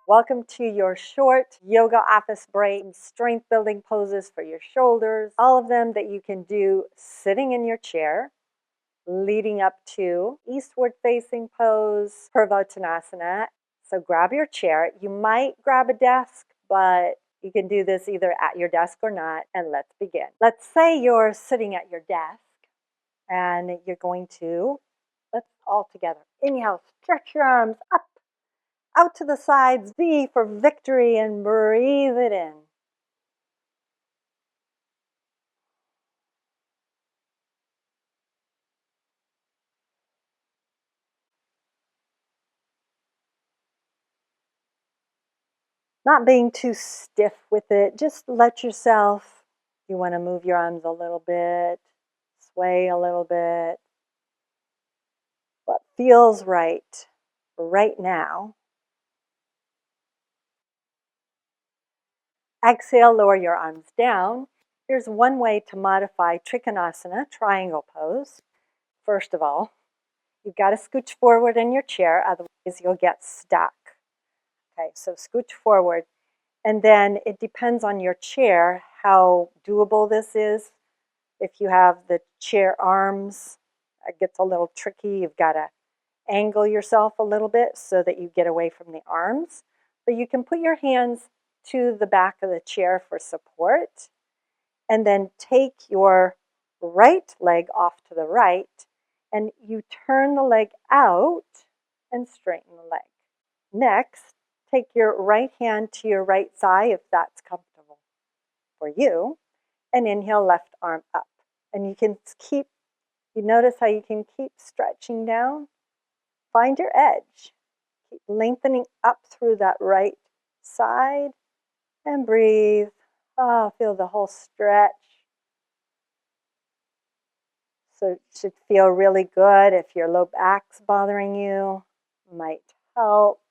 Welcome to your short yoga office break, strength building poses for your shoulders, all of them that you can do sitting in your chair, leading up to eastward facing pose, Purvottanasana. So grab your chair. You might grab a desk, but you can do this either at your desk or not, and let's begin. Let's say you're sitting at your desk and you're going to, let's all together. Inhale, stretch your arms up, out to the sides, V for victory, and breathe it in. Not being too stiff with it, just let yourself, you want to move your arms a little bit, sway a little bit. What feels right now. Exhale, lower your arms down. Here's one way to modify Trikonasana, triangle pose. First of all, you've got to scooch forward in your chair, otherwise you'll get stuck. Okay, so scooch forward. And then it depends on your chair how doable this is. If you have the chair arms, it gets a little tricky. You've got to angle yourself a little bit so that you get away from the arms. But you can put your hands to the back of the chair for support. And then take your right leg off to the right. And you turn the leg out and straighten the leg. Next, take your right hand to your right thigh if that's comfortable for you, and inhale, left arm up. And you can keep, you notice how you can keep stretching down? Find your edge. Keep lengthening up through that right side and breathe. Oh, feel the whole stretch. So it should feel really good. If your low back's bothering you, might help.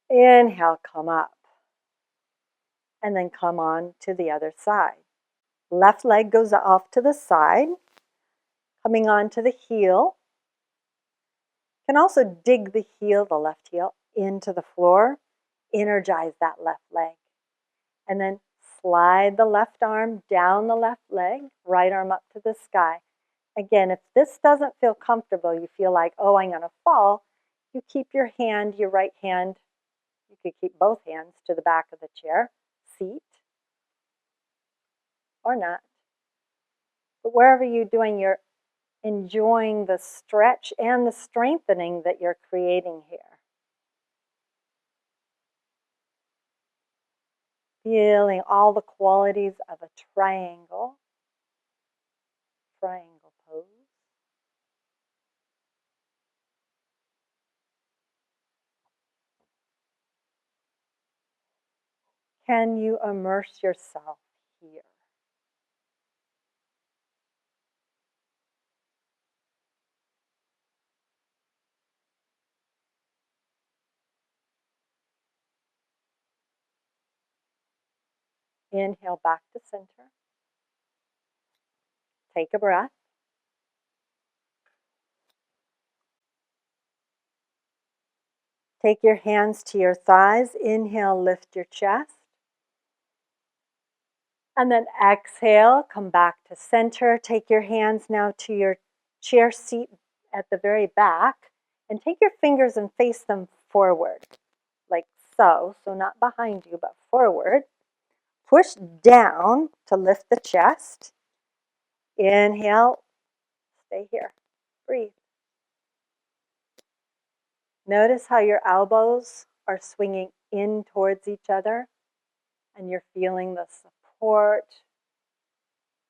Inhale, come up. And then come on to the other side. Left leg goes off to the side, coming on to the heel. Can also dig the heel, the left heel, into the floor. Energize that left leg. And then slide the left arm down the left leg, right arm up to the sky. Again, if this doesn't feel comfortable, you feel like, oh, I'm going to fall, you keep your hand, your right hand, you could keep both hands to the back of the chair, seat, or not. But wherever you're doing, you're enjoying the stretch and the strengthening that you're creating here. Feeling all the qualities of a triangle pose. Can you immerse yourself here? Inhale back to center. Take a breath. Take your hands to your thighs. Inhale, lift your chest. And then exhale, come back to center. Take your hands now to your chair seat at the very back. And take your fingers and face them forward, like so. So not behind you, but forward. Push down to lift the chest. Inhale, stay here, breathe. Notice how your elbows are swinging in towards each other and you're feeling the support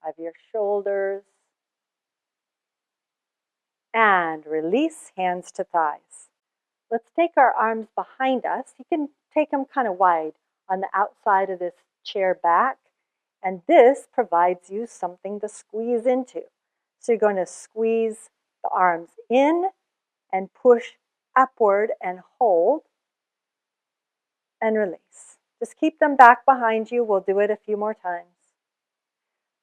of your shoulders. And release, hands to thighs. Let's take our arms behind us. You can take them kind of wide on the outside of this chair back. And this provides you something to squeeze into. So you're going to squeeze the arms in and push upward and hold and release. Just keep them back behind you. We'll do it a few more times.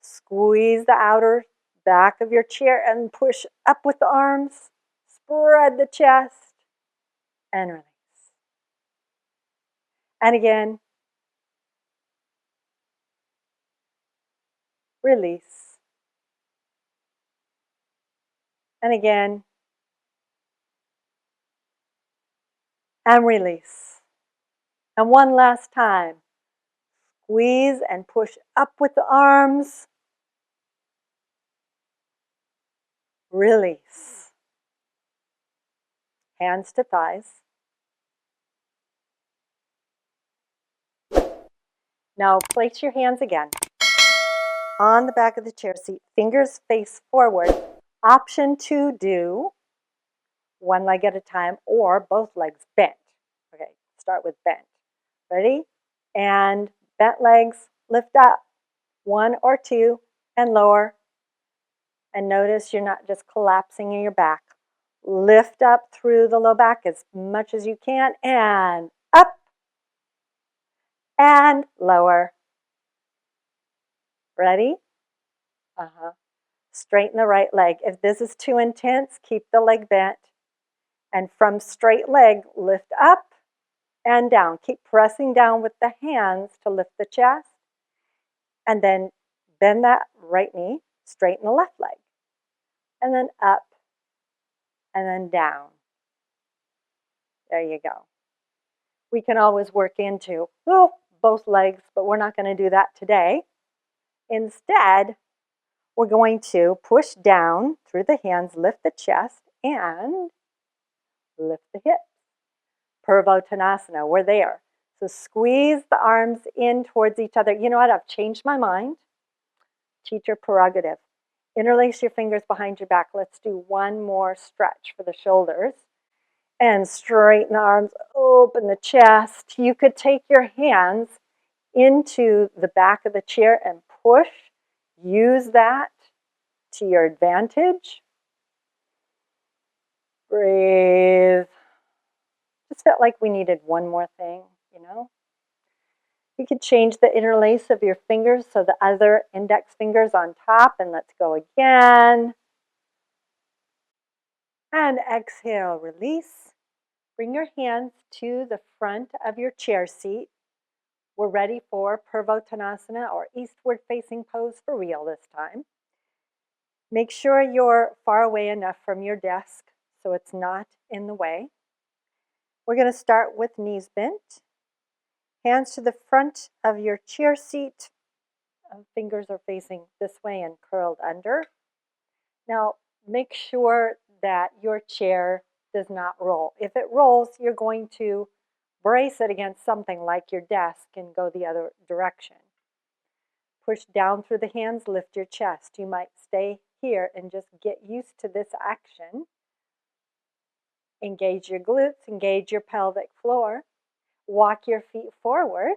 Squeeze the outer back of your chair and push up with the arms. Spread the chest and release. And again, release. And again, and release. And one last time. Squeeze and push up with the arms. Release. Hands to thighs. Now place your hands again on the back of the chair seat. Fingers face forward. Option to do one leg at a time or both legs bent. Okay, start with bent. Ready? And bent legs, lift up. One or two and lower. And notice you're not just collapsing in your back. Lift up through the low back as much as you can and up and lower. Ready? Straighten the right leg. If this is too intense, keep the leg bent. And from straight leg, lift up and down. Keep pressing down with the hands to lift the chest. And then bend that right knee, straighten the left leg. And then up and then down. There you go. We can always work into both legs, but we're not going to do that today. Instead, we're going to push down through the hands, lift the chest, and lift the hips. Purvottanasana, we're there. So squeeze the arms in towards each other. You know what? I've changed my mind. Teacher prerogative. Interlace your fingers behind your back. Let's do one more stretch for the shoulders. And straighten the arms, open the chest. You could take your hands into the back of the chair and push. Use that to your advantage. Breathe. Just felt like we needed one more thing, you know. You could change the interlace of your fingers so the other index fingers on top, and let's go again. And exhale, release. Bring your hands to the front of your chair seat. We're ready for Purvottanasana, or eastward facing pose for real this time. Make sure you're far away enough from your desk so it's not in the way. We're going to start with knees bent. Hands to the front of your chair seat. Fingers are facing this way and curled under. Now, make sure that your chair does not roll. If it rolls, you're going to brace it against something like your desk and go the other direction. Push down through the hands, lift your chest. You might stay here and just get used to this action. Engage your glutes, engage your pelvic floor. Walk your feet forward.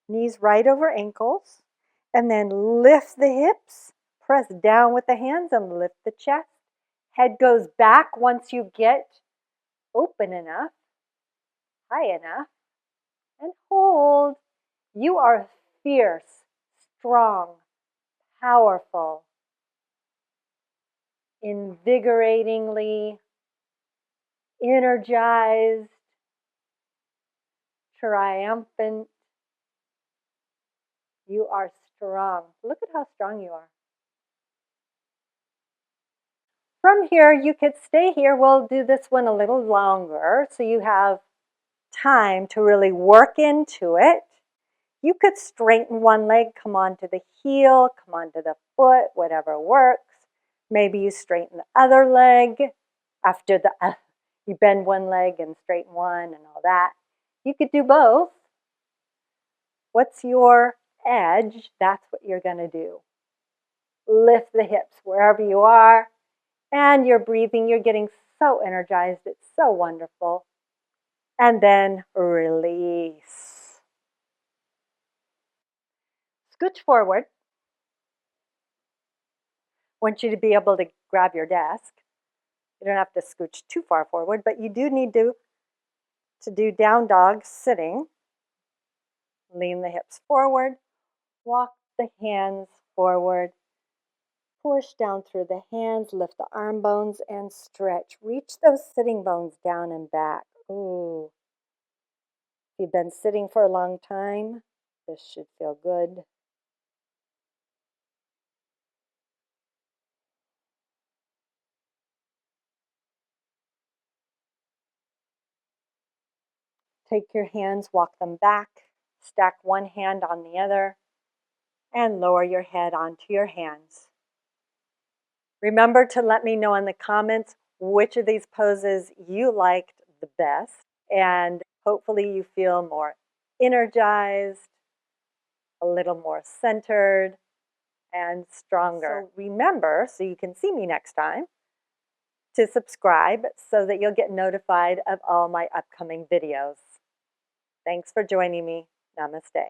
Knees right over ankles. And then lift the hips. Press down with the hands and lift the chest. Head goes back once you get open enough, high enough, and hold. You are fierce, strong, powerful, invigoratingly energized, triumphant. You are strong. Look at how strong you are. From here, you could stay here. We'll do this one a little longer so you have time to really work into it. You could straighten one leg, come onto the heel, come onto the foot, whatever works. Maybe you straighten the other leg after you bend one leg and straighten one and all that. You could do both. What's your edge? That's what you're going to do. Lift the hips wherever you are. And you're breathing. You're getting so energized. It's so wonderful. And then release. Scooch forward. I want you to be able to grab your desk. You don't have to scooch too far forward, but you do need to do down dog sitting. Lean the hips forward. Walk the hands forward. Push down through the hands, lift the arm bones, and stretch. Reach those sitting bones down and back. Ooh. If you've been sitting for a long time, this should feel good. Take your hands, walk them back, stack one hand on the other, and lower your head onto your hands. Remember to let me know in the comments which of these poses you liked the best, and hopefully you feel more energized, a little more centered, and stronger. So remember, so you can see me next time, to subscribe so that you'll get notified of all my upcoming videos. Thanks for joining me. Namaste.